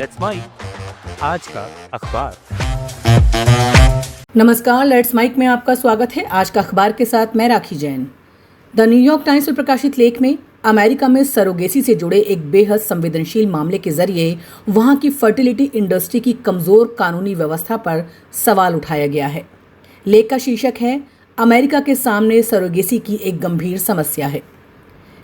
Let's mic आज का अखबार। नमस्कार, लेट्स माइक में आपका स्वागत है। आज का अखबार के साथ मैं राखी जैन। द न्यूयॉर्क टाइम्स में प्रकाशित लेख में अमेरिका में सरोगेसी से जुड़े एक बेहद संवेदनशील मामले के जरिए वहां की फर्टिलिटी इंडस्ट्री की कमजोर कानूनी व्यवस्था पर सवाल उठाया गया है। लेख का शीर्षक है, अमेरिका के सामने सरोगेसी की एक गंभीर समस्या है।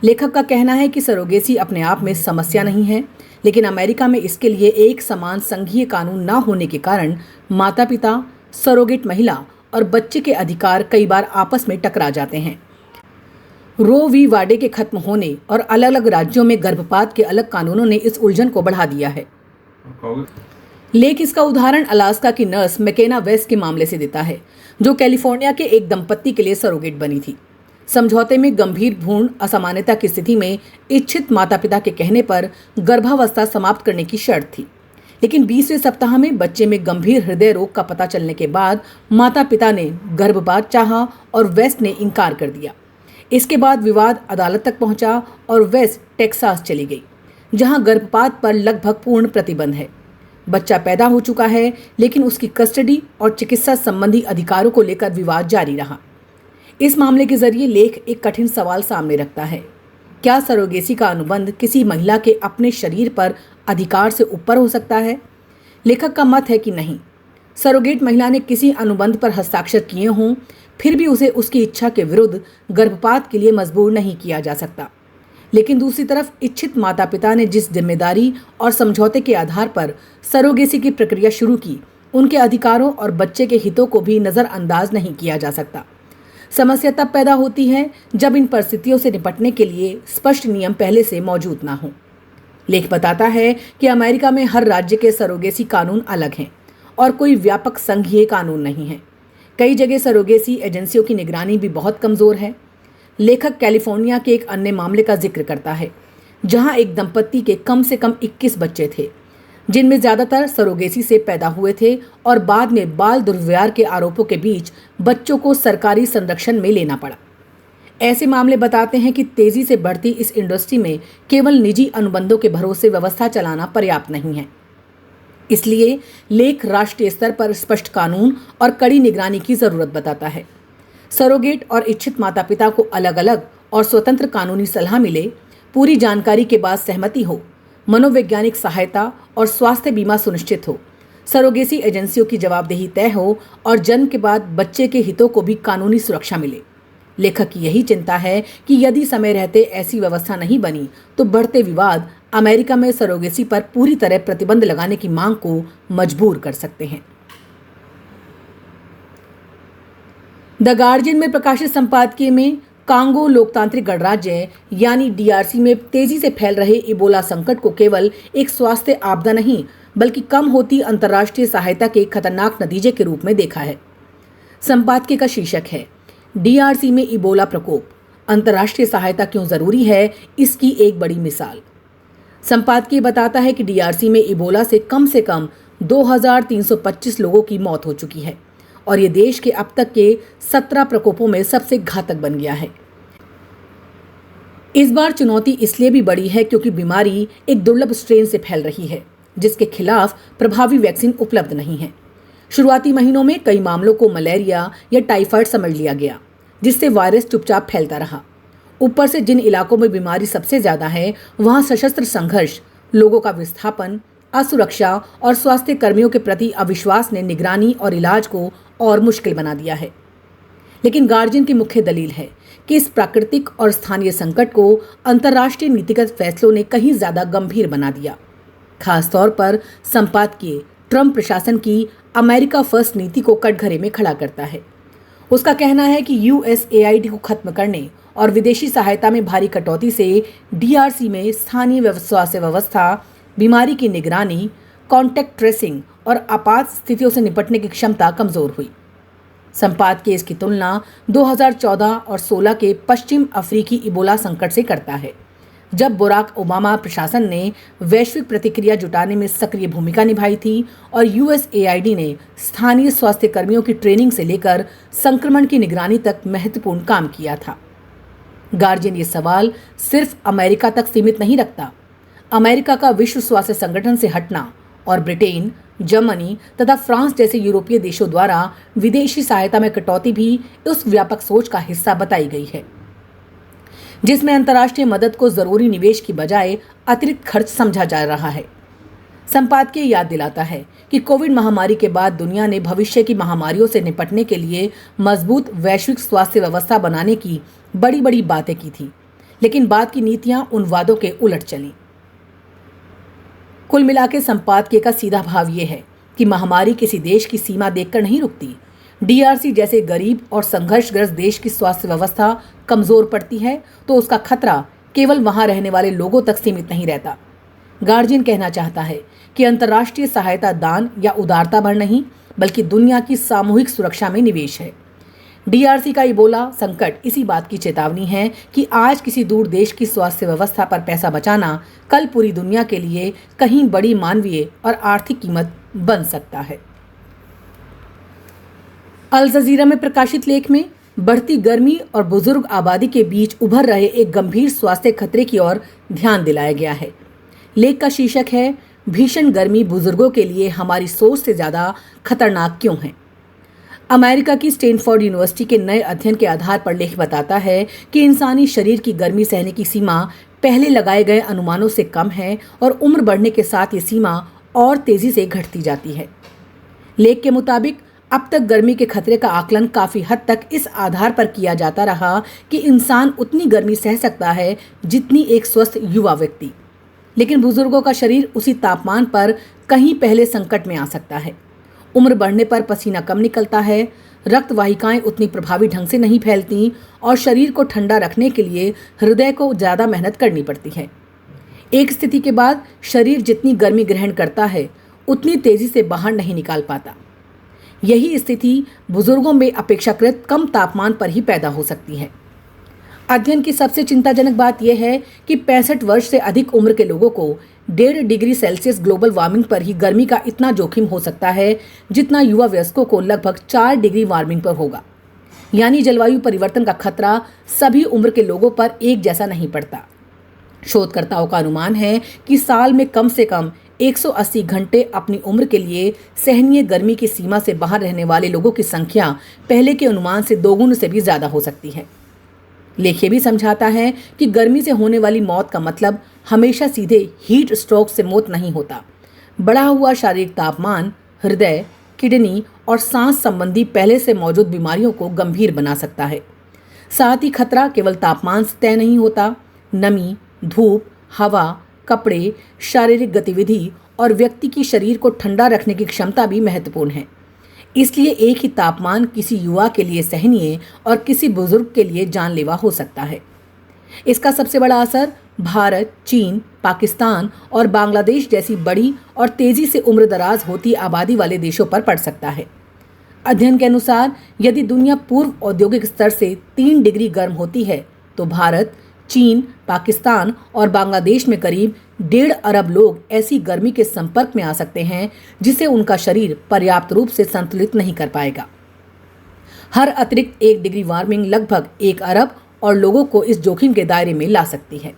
लेखक का कहना है कि सरोगेसी अपने आप में समस्या नहीं है, लेकिन अमेरिका में इसके लिए एक समान संघीय कानून न होने के कारण माता पिता, सरोगेट महिला और बच्चे के अधिकार कई बार आपस में टकरा जाते हैं। रो वी वाडे के खत्म होने और अलग अलग राज्यों में गर्भपात के अलग कानूनों ने इस उलझन को बढ़ा दिया है। लेख इसका उदाहरण अलास्का की नर्स मैकेना वेस्ट के मामले से देता है, जो कैलिफोर्निया के एक दंपत्ति के लिए सरोगेट बनी थी। समझौते में गंभीर भ्रूण असामान्यता की स्थिति में इच्छित माता पिता के कहने पर गर्भावस्था समाप्त करने की शर्त थी, लेकिन 20वें सप्ताह में बच्चे में गंभीर हृदय रोग का पता चलने के बाद माता पिता ने गर्भपात चाहा और वेस्ट ने इनकार कर दिया। इसके बाद विवाद अदालत तक पहुंचा और वेस्ट टेक्सास चली गई, जहां गर्भपात पर लगभग पूर्ण प्रतिबंध है। बच्चा पैदा हो चुका है, लेकिन उसकी कस्टडी और चिकित्सा संबंधी अधिकारों को लेकर विवाद जारी रहा। इस मामले के जरिए लेख एक कठिन सवाल सामने रखता है, क्या सरोगेसी का अनुबंध किसी महिला के अपने शरीर पर अधिकार से ऊपर हो सकता है? लेखक का मत है कि नहीं। सरोगेट महिला ने किसी अनुबंध पर हस्ताक्षर किए हों, फिर भी उसे उसकी इच्छा के विरुद्ध गर्भपात के लिए मजबूर नहीं किया जा सकता। लेकिन दूसरी तरफ इच्छित माता पिता ने जिस जिम्मेदारी और समझौते के आधार पर सरोगेसी की प्रक्रिया शुरू की, उनके अधिकारों और बच्चे के हितों को भी नज़रअंदाज नहीं किया जा सकता। समस्या तब पैदा होती है जब इन परिस्थितियों से निपटने के लिए स्पष्ट नियम पहले से मौजूद ना हो। लेख बताता है कि अमेरिका में हर राज्य के सरोगेसी कानून अलग हैं और कोई व्यापक संघीय कानून नहीं है। कई जगह सरोगेसी एजेंसियों की निगरानी भी बहुत कमज़ोर है। लेखक कैलिफोर्निया के एक अन्य मामले का जिक्र करता है, जहां एक दंपत्ति के कम से कम 21 बच्चे थे, जिनमें ज़्यादातर सरोगेसी से पैदा हुए थे और बाद में बाल दुर्व्यवहार के आरोपों के बीच बच्चों को सरकारी संरक्षण में लेना पड़ा। ऐसे मामले बताते हैं कि तेजी से बढ़ती इस इंडस्ट्री में केवल निजी अनुबंधों के भरोसे व्यवस्था चलाना पर्याप्त नहीं है। इसलिए लेख राष्ट्रीय स्तर पर स्पष्ट कानून और कड़ी निगरानी की जरूरत बताता है। सरोगेट और इच्छित माता पिता को अलग अलग और स्वतंत्र कानूनी सलाह मिले, पूरी जानकारी के बाद सहमति हो, मनोवैज्ञानिक सहायता और स्वास्थ्य बीमा सुनिश्चित हो, सरोगेसी एजेंसियों की जवाबदेही तय हो और जन्म के बाद बच्चे के हितों को भी कानूनी सुरक्षा मिले। लेखक की यही चिंता है कि यदि समय रहते ऐसी व्यवस्था नहीं बनी तो बढ़ते विवाद अमेरिका में सरोगेसी पर पूरी तरह प्रतिबंध लगाने की मांग को मजबूर कर सकते हैं। द गार्जियन में प्रकाशित संपादकीय में कांगो लोकतांत्रिक गणराज्य यानी डीआरसी में तेजी से फैल रहे इबोला संकट को केवल एक स्वास्थ्य आपदा नहीं, बल्कि कम होती अंतर्राष्ट्रीय सहायता के खतरनाक नतीजे के रूप में देखा है। संपादकीय का शीर्षक है, डीआरसी में इबोला प्रकोप, अंतर्राष्ट्रीय सहायता क्यों जरूरी है, इसकी एक बड़ी मिसाल। संपादकीय बताता है कि डीआरसी में इबोला से कम 2325 लोगों की मौत हो चुकी है और ये देश के अब तक के 17 प्रकोपों में सबसे घातक बन गया है। इस बार चुनौती इसलिए भी बड़ी है क्योंकि बीमारी एक दुर्लभ स्ट्रेन से फैल रही है, जिसके खिलाफ प्रभावी वैक्सीन उपलब्ध नहीं है। शुरुआती महीनों में कई मामलों को मलेरिया या टाइफाइड समझ लिया गया, जिससे वायरस चुपचाप फैलता रहा। ऊपर से जिन इलाकों में बीमारी सबसे ज्यादा है, वहां सशस्त्र संघर्ष, लोगों का विस्थापन, असुरक्षा और स्वास्थ्य कर्मियों के प्रति अविश्वास ने निगरानी और इलाज को और मुश्किल बना दिया है। लेकिन गार्जियन की मुख्य दलील है कि इस प्राकृतिक और स्थानीय संकट को अंतर्राष्ट्रीय नीतिगत फैसलों ने कहीं ज्यादा गंभीर बना दिया। खासतौर पर संपादकीय ट्रंप प्रशासन की अमेरिका फर्स्ट नीति को कटघरे में खड़ा करता है। उसका कहना है कि यूएसएआईडी को खत्म करने और विदेशी सहायता में भारी कटौती से डीआरसी में स्थानीय स्वास्थ्य व्यवस्था, बीमारी की निगरानी, कॉन्टैक्ट ट्रेसिंग और आपात स्थितियों से निपटने की क्षमता कमजोर हुई। संपादकीय इसकी तुलना 2014 और 16 के पश्चिम अफ्रीकी इबोला संकट से करता है, जब बराक ओबामा प्रशासन ने वैश्विक प्रतिक्रिया जुटाने में सक्रिय भूमिका निभाई थी और यूएसएआईडी ने स्थानीय स्वास्थ्य कर्मियों की ट्रेनिंग से लेकर संक्रमण की निगरानी तक महत्वपूर्ण काम किया था। गार्जियन ये सवाल सिर्फ अमेरिका तक सीमित नहीं रखता। अमेरिका का विश्व स्वास्थ्य संगठन से हटना और ब्रिटेन, जर्मनी तथा फ्रांस जैसे यूरोपीय देशों द्वारा विदेशी सहायता में कटौती भी उस व्यापक सोच का हिस्सा बताई गई है, जिसमें अंतर्राष्ट्रीय मदद को जरूरी निवेश की बजाय अतिरिक्त खर्च समझा जा रहा है। संपादकीय याद दिलाता है कि कोविड महामारी के बाद दुनिया ने भविष्य की महामारियों से निपटने के लिए मजबूत वैश्विक स्वास्थ्य व्यवस्था बनाने की बड़ी बड़ी बातें की थी, लेकिन बाद की नीतियां उन वादों के उलट चलीं। कुल मिलाकर संपादकीय का सीधा भाव ये है कि महामारी किसी देश की सीमा देखकर नहीं रुकती। डीआरसी जैसे गरीब और संघर्षग्रस्त देश की स्वास्थ्य व्यवस्था कमजोर पड़ती है तो उसका खतरा केवल वहां रहने वाले लोगों तक सीमित नहीं रहता। गार्जियन कहना चाहता है कि अंतर्राष्ट्रीय सहायता दान या उदारता भर नहीं, बल्कि दुनिया की सामूहिक सुरक्षा में निवेश है। डीआरसी का इबोला संकट इसी बात की चेतावनी है कि आज किसी दूर देश की स्वास्थ्य व्यवस्था पर पैसा बचाना कल पूरी दुनिया के लिए कहीं बड़ी मानवीय और आर्थिक कीमत बन सकता है। अल जजीरा में प्रकाशित लेख में बढ़ती गर्मी और बुजुर्ग आबादी के बीच उभर रहे एक गंभीर स्वास्थ्य खतरे की ओर ध्यान दिलाया गया है। लेख का शीर्षक है, भीषण गर्मी बुजुर्गों के लिए हमारी सोच से ज्यादा खतरनाक क्यों है। अमेरिका की स्टैनफोर्ड यूनिवर्सिटी के नए अध्ययन के आधार पर लेख बताता है कि इंसानी शरीर की गर्मी सहने की सीमा पहले लगाए गए अनुमानों से कम है और उम्र बढ़ने के साथ ये सीमा और तेजी से घटती जाती है। लेख के मुताबिक अब तक गर्मी के खतरे का आकलन काफी हद तक इस आधार पर किया जाता रहा कि इंसान उतनी गर्मी सह सकता है जितनी एक स्वस्थ युवा व्यक्ति, लेकिन बुजुर्गों का शरीर उसी तापमान पर कहीं पहले संकट में आ सकता है। उम्र बढ़ने पर पसीना कम निकलता है, रक्त वाहिकाएं उतनी प्रभावी ढंग से नहीं फैलती और शरीर को ठंडा रखने के लिए हृदय को ज़्यादा मेहनत करनी पड़ती है। एक स्थिति के बाद शरीर जितनी गर्मी ग्रहण करता है उतनी तेजी से बाहर नहीं निकाल पाता। यही स्थिति बुजुर्गों में अपेक्षाकृत कम तापमान पर ही पैदा हो सकती है। अध्ययन की सबसे चिंताजनक बात यह है कि 65 वर्ष से अधिक उम्र के लोगों को 1.5 डिग्री सेल्सियस ग्लोबल वार्मिंग पर ही गर्मी का इतना जोखिम हो सकता है जितना युवा वयस्कों को लगभग 4 डिग्री वार्मिंग पर होगा। यानी जलवायु परिवर्तन का खतरा सभी उम्र के लोगों पर एक जैसा नहीं पड़ता। शोधकर्ताओं का अनुमान है कि साल में कम से कम 180 घंटे अपनी उम्र के लिए सहनीय गर्मी की सीमा से बाहर रहने वाले लोगों की संख्या पहले के अनुमान से 2 गुना से भी ज्यादा हो सकती है। लेख ये भी समझाता है कि गर्मी से होने वाली मौत का मतलब हमेशा सीधे हीट स्ट्रोक से मौत नहीं होता। बढ़ा हुआ शारीरिक तापमान हृदय, किडनी और सांस संबंधी पहले से मौजूद बीमारियों को गंभीर बना सकता है। साथ ही खतरा केवल तापमान से तय नहीं होता। नमी, धूप, हवा, कपड़े, शारीरिक गतिविधि और व्यक्ति की शरीर को ठंडा रखने की क्षमता भी महत्वपूर्ण है। इसलिए एक ही तापमान किसी युवा के लिए सहनीय और किसी बुजुर्ग के लिए जानलेवा हो सकता है। इसका सबसे बड़ा असर भारत, चीन, पाकिस्तान और बांग्लादेश जैसी बड़ी और तेजी से उम्रदराज होती आबादी वाले देशों पर पड़ सकता है। अध्ययन के अनुसार यदि दुनिया पूर्व औद्योगिक स्तर से 3 डिग्री गर्म होती है तो भारत, चीन, पाकिस्तान और बांग्लादेश में करीब 1.5 अरब लोग ऐसी गर्मी के संपर्क में आ सकते हैं जिसे उनका शरीर पर्याप्त रूप से संतुलित नहीं कर पाएगा। हर अतिरिक्त 1 डिग्री वार्मिंग लगभग 1 अरब और लोगों को इस जोखिम के दायरे में ला सकती है।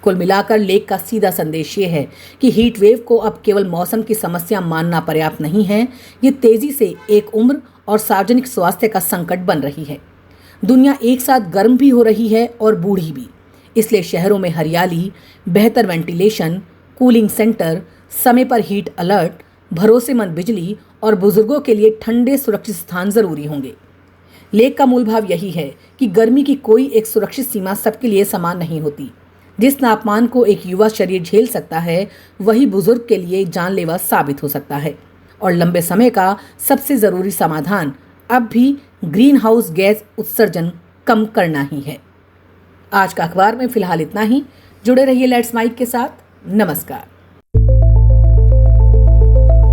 कुल मिलाकर लेख का सीधा संदेश ये है कि हीट वेव को अब केवल मौसम की समस्या मानना पर्याप्त नहीं है, ये तेजी से एक उम्र और सार्वजनिक स्वास्थ्य का संकट बन रही है। दुनिया एक साथ गर्म भी हो रही है और बूढ़ी भी। इसलिए शहरों में हरियाली, बेहतर वेंटिलेशन, कूलिंग सेंटर, समय पर हीट अलर्ट, भरोसेमंद बिजली और बुजुर्गों के लिए ठंडे सुरक्षित स्थान जरूरी होंगे। लेख का मूल भाव यही है कि गर्मी की कोई एक सुरक्षित सीमा सबके लिए समान नहीं होती। जिस तापमान को एक युवा शरीर झेल सकता है वही बुजुर्ग के लिए जानलेवा साबित हो सकता है। और लंबे समय का सबसे जरूरी समाधान अब भी ग्रीन हाउस गैस उत्सर्जन कम करना ही है। आज का अखबार में फिलहाल इतना ही। जुड़े रहिए लेट्स माइक के साथ। नमस्कार।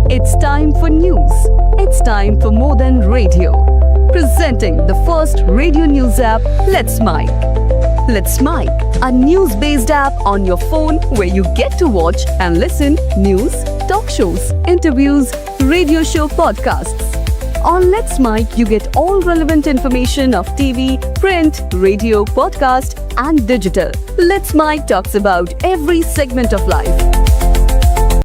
It's time for news. It's time for more than radio. Presenting the first radio news app, Let's Mic. Let's Mic, a news-based app on your phone where you get to watch and listen news, talk shows, interviews, radio show podcasts. On Let's Mic, you get all relevant information of TV, print, radio, podcast, and digital. Let's Mic talks about every segment of life.